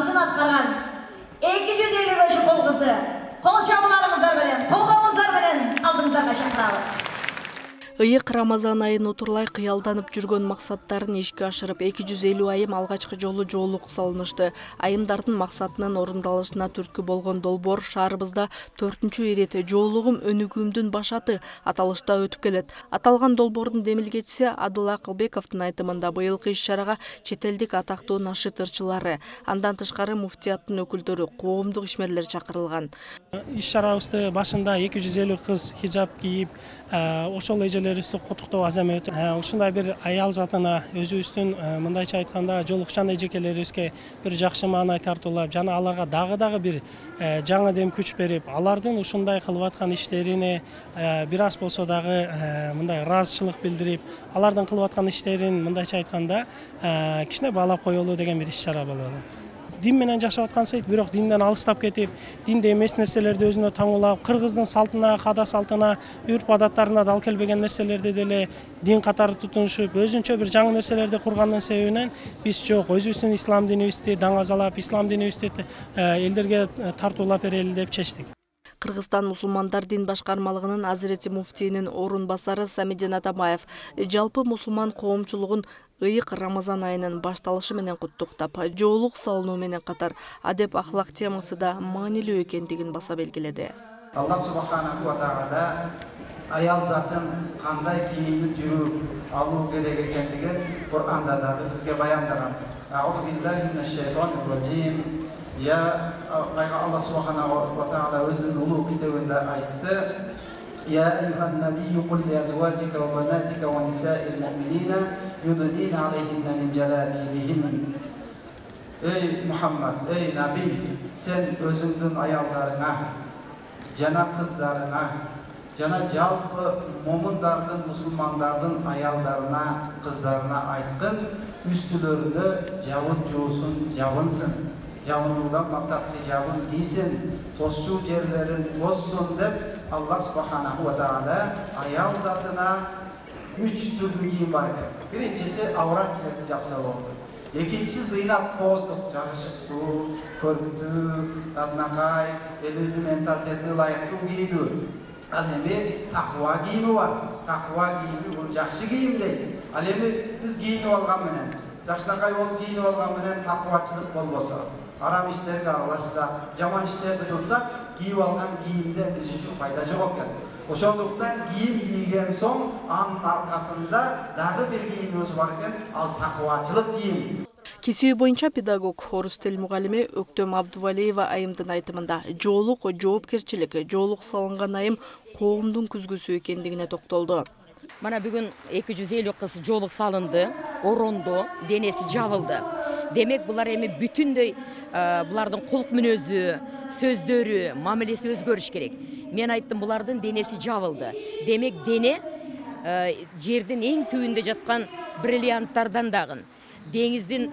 парызын аткарган 255 кол кызды кол шабууларыңыздар менен, колдооңуздар менен алдыңыздарга чакырабыз. Ыйык Рамазан айын утурлай кыялданып жүргөн максаттарын ишке ашырып 250 айым алгачкы жолу жоолук салынышты. Айымдардын максатынын орундалышына түрткү болгон долбоор шаарыбызда 4-чү ирет жоолугум өнүгүүмдүн башаты аталышта өтүп келет. Аталган долбоордун демилгечиси Адыл Акылбековдун айтымында быйылкы иш-чарага чет элдик атактуу нашид ырчылары, андан тышкары муфтияттын өкүлдөрү, коомдук ишмерлер чакырылган. Иш-чарабызды башында 250 кыз хижап кийип, ошол эжелерибизди куттуктоо азамат. Ушундай бир аял затына өзүбүздүн мындайча айтканда жолукчан эжекелерибизге бир жакшы маанай тартуулап, жана аларга дагы бир жаңы дем күч берип, алардын ушундай кылып аткан иштерине бир аз болсо дагы мындай ыраазычылык билдирип, алардын кылып аткан иштерин мындайча айтканда кичине баалап коелу деген бир иш-чара болот. Дин менен жашап аткансек, бирок динден алыстап кетип, динде эмес нерселерди өзүнө таңуулап, кыргыздын салтына, када салтына, үрп адаттарына дал келбеген нерселерди деле дин катары тутунушуп, өзүнчө бир жаңы нерселерди кургандын себебинен биз жок, өзүбүздүн ислам динибизди даңазалап, ислам динибизди элдерге тартуулап берели деп чечтик. Кыргызстан мусулмандар дин башкармалыгынын Азирети муфтийинин орун басары Самидин Атамаев жалпы мусулман коомчулугун ыйык Рамазан айынын башталышы менен куттуктап, жоолук салынуу менен катар адеп ахлак темасы да маанилүү экендигин баса белгиледи. Аллах субханаху ва тааала аял затын кандай кийимди жүрүп алуу керек экендигин Кур'анда дагы бизге баяндаган. Аузу биллахи минаш шайтанир раджим. Ya Allah Subhanahu wa Ta'ala özünün ulu kitabında ayette Ya eyyuhan nebiyyu kul li azwajika ve banatika ve nisa'il mu'minina yudnina aleyhinne min celabibihin. Ey Muhammed, ey Nabi, sen özündün ayallarına, cana kızlarına, cana jalpı momundardın, musulmandardın ayallarına, kızlarına aytkın, üstülörünü javun juusun, javunsın. Javunluğundan maksat hicabın giysin, tossu cerlerin tossun dep Allah Subhanahu ve Teala ayal zatına 3 türlü giyim var. Birincisi avrat yapsa oldu. İkincisi zıynat bozduk, çalışıktı, körgütü, tadnakay, elüzdü mentalitetine layıktı giydi. Alemi takva giyimi var. Takva giyimi bu jakşı giyim değil. Alemi biz giyini algan menen. Jakşınakay ol giyini algan menen takvaçılık bolbosa. Aram işlerge aralashsa, jaman işlerdi kılsak, giyip algan giyimde biz üçün fayda yok ekan. Oşonduktan giyim giygen soň, anın arkasında dagı bir giyimimiz var eken, al takvaçılık giyim. Кесүү боюнча педагог орус тил мугалими Өктөм Абдувалиева айымдын айтымында жоолук жоопкерчилик, жоолук салынган айым коомдун күзгүсү экендигине токтолду. Mana bugün 250 kız jooluk salındı, orondu, denesi jabıldı. Demek bular emi bütünдөй bulardın kuluk münözü, sözdörü, mamilesi özgörüş gerek. Men ayttım bulardın denesi jabıldı. Demek dene жердин эң түбүндө жаткан бриллианттардан дагы, деңиздин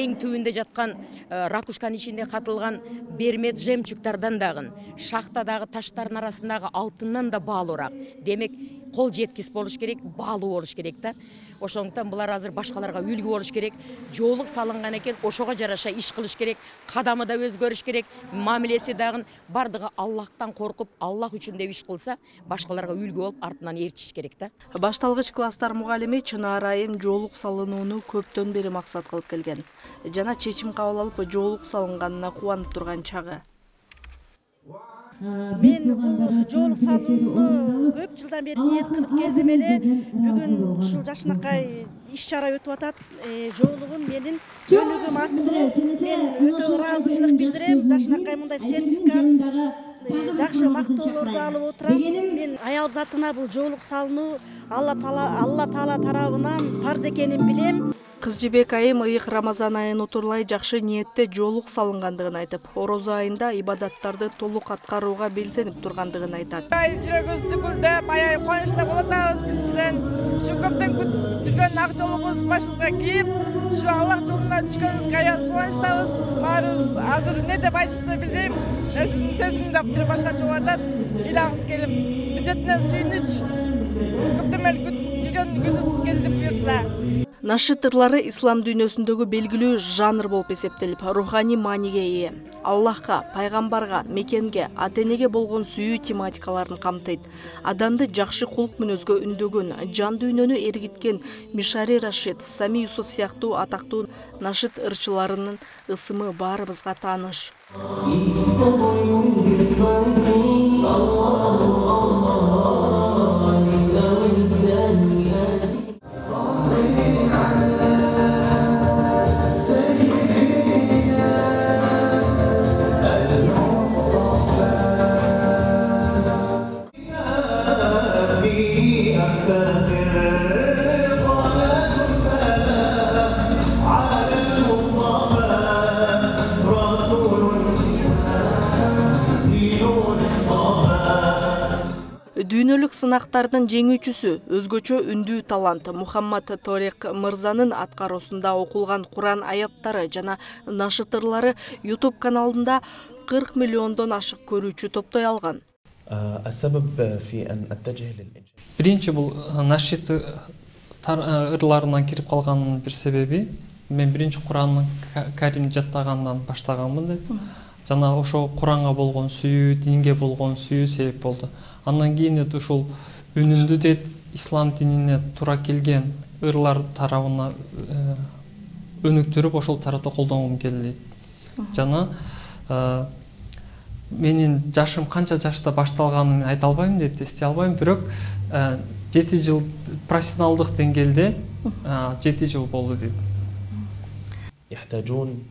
эң түбүндө жаткан ракушканын ичинде катылган бермет жемчугтардан дагы, шахтадагы таштардын арасындагы алтындан да баалуураак. Демек кол жеткис болуш керек, баалуу болуш керек да. Ошондуктан булар азыр башкаларга үлгү болуш керек. Жоолук салынган экен, ошого жараша иш кылыш керек, кадамы да өзгөрүш керек, мамилеси дагы бардыгы Аллахтан коркуп, Аллах үчүн деп иш кылса, башкаларга үлгү болуп артынан ээрчиш керек да. Башталгыч класстар мугалими Чынар айым жоолук салынууну көптөн бери максат кылып келген. Жана чечим кабыл алып жоолук салынганына кубанып турган чагы. Мен бұл жоолук салууну көп жылдан бери ниет кылып келдим эле. Бүгүн ушул жашынакай иш-чара өтүп атат. Жоолугум менин өнүгүүм аттуу. Мен өтө ыраазычылык билдирем. Жашынакай мындай сертификат, жакшы мактоолорду алып отурам. Мен аял затына бул жоолук салынуу Алла Таала тарабынан парз экенин билем. Кызжыбек айым ыйык Рамазан айын утурлай жакшы ниетте жоолук салынгандыгын айтып, орозо айында ибадаттарды толук аткарууга белсенип тургандыгын айтат. Жүрөгүбүз түгүлдөп, аябай кубанычта болуп атабыз. Биринчиден, ушу көптөн күтүп жүргөн ак жолубуз башыбызга кийип, ушу Аллах жолуна түшкөнүбүзгө аябай кубанычтабыз. Баарыбыз азыр эмне деп айтышты билбейм. Сөзүм да бир башкача болуп атат. Ыйлагыбыз келип, бир четинен сүйүнүч, көптөн бери күтүп жүргөн күнүбүз келди буюрса. Нашид ырлары ислам дүйнөсүндөгү белгилүү жанр болуп эсептелип, руханий мааниге ээ. Аллахка, пайгамбарга, мекенге, ата-энеге болгон сүйүү тематикаларын камтыйт. Адамды жакшы кулк мүнөзгө үндөгөн, жан дүйнөнү эргиткен Мишари Рашид, Сами Юсуф сыяктуу атактуу нашид ырчыларынын ысымы баарыбызга тааныш. Дүйнөлүк сынактардын жеңүүчүсү, өзгөчө үндүү талант Мухаммад Торик мырзанын аткаруусунда окулган Куран аяттары жана нашид ырлары YouTube каналында 40 миллиондон ашык көрүүчү топтой алган. Биринчи бул нашид ырларына кирип калганын бир себеби, мен биринчи Куранны Каримди жаттагандан баштаганмын дейт. Жана ошо Куранга болгон сүйүү, динге болгон сүйүү себеп болду. Андан кийин ушул үнүмдү дейт ислам динине туура келген ырлар тарабына өнүктүрүп ошол тарапта колдонгум келди. Жана менин жашым канча жашта башталганын айта албайм дейт, эстей албайм, бирок 7 жыл профессионалдык деңгээлде 7 жыл болду дейт. يحتاجون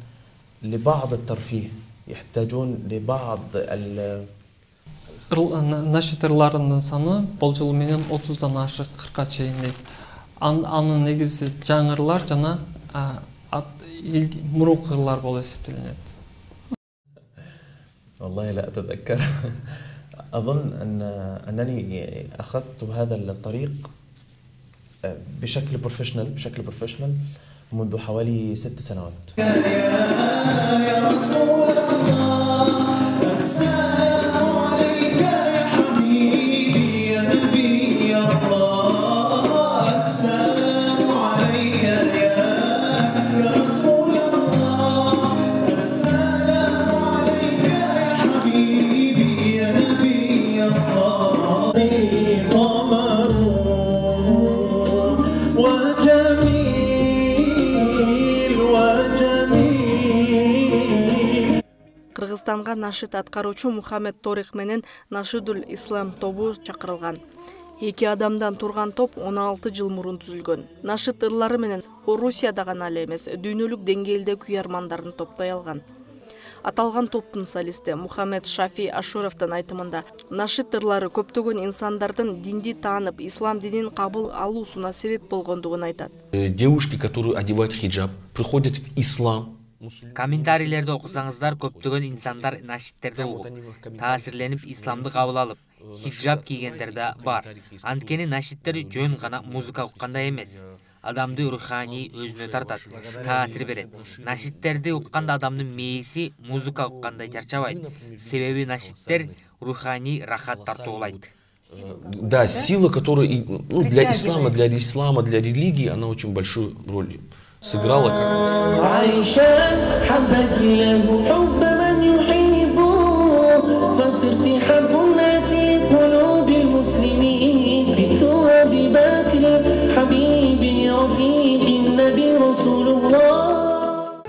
لبعض الترفيه يحتاجون لبعض Нашид ырларынын саны бул жыл менен 30дан ашык 40ка чейин дейт. Анын негизи жаңы ырлар жана мурунку ырлар болуп эсептелинет. والله لا أتذكر. أظن أنني أخذت هذا الطريق بشكل بروفيشنال منذ حوالي 6 سنوات. يا رسول الله السلام عليك يا حبيبي يا نبي الله السلام عليك يا رسول الله السلام عليك يا حبيبي يا نبي الله قمر Кыргызстанга нашид аткаруучу Мухаммед Торик менен Нашидул Ислам тобу чакырылган. 2 адамдан турган топ 16 жыл мурун түзүлгөн. Нашид ырлары менен Орусияда гана эле эмес, дүйнөлүк деңгээлде күйөрмандарын топтой алган. Аталган топтун солисти Мухаммед Шафи Ашуровдун айтымында, нашид ырлары көптөгөн инсандардын динди таанып, ислам динин кабыл алуусуна себеп болгондугун айтат. Девушки, которые одевают хиджаб, приходят в ислам. Комментарийлерди окусаңыздар, көптөгөн инсандар нашидтерди угуп, таасирленип исламды кабыл алып, хиджаб кийгендер да бар. Анткени нашидтер жөн гана музыка уккандай эмес. Адамды руханий өзүнө тартат, таасир берет. Нашидтерди укканда адамдын мээси музыка уккандай чарчабайт. Себеби нашидтер руханий рахат тартуулайт. Да, сила, которая для ислама, для религии, она очень большую роль сыграла как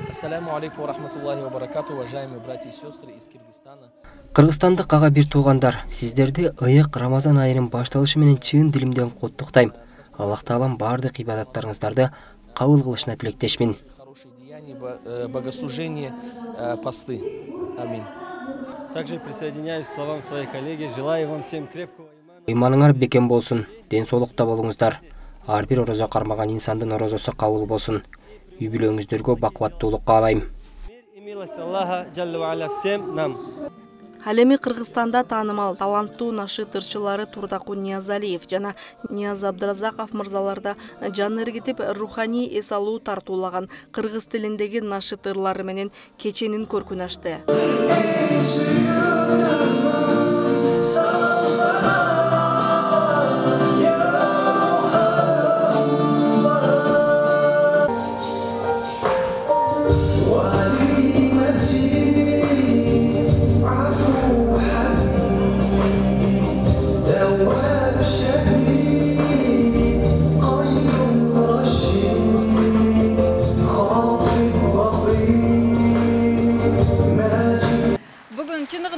Ассаламу алейкум ва рахматуллахи ва баракату, уважаемые братья и сестры из Кыргызстана. Кыргызстандык ага бир туугандар, сиздерди ыйык Рамазан айынын башталышы менен чын дилимден куттуктайм. Аллах таалам бардык ибадаттарыңыздарды кабыл кылышына тилектешмин. Богослужение, посты. Аминь. Также присоединяюсь к словам своей коллеги. Желаю вам всем крепкого имана. Ыйманыңар бекем болсун, ден соолукта болуңуздар. Ар бир орозо кармаган инсандын орозосу кабыл болсун. Үй бүлөңүздөргө бакубаттуулук каалайм. Ал эми Кыргызстанда таанымал таланттуу нашид ырчылары Турдакун Ниязалиев жана Нияз Абдыразаков мырзаларда жан эргитип руханий эс алуу тартуулаган кыргыз тилиндеги нашид ырлары менен кеченин көркүн ачты.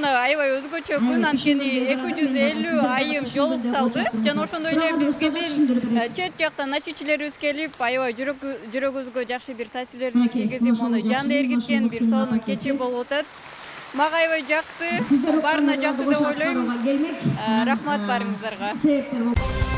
жана аябай өзгөчө күн, анткени 250 айым жолук салды. Жана ошондой эле бизге чет жактан носичилерибиз келип, аябай жүрөгүбүзгө жакшы бир таасирлерин тийгизип, муну жанды эргиткен бир сонун кечи болуп атат. Мага аябай жакты, баарына жакты деп ойлойм. Рахмат баарыңыздарга.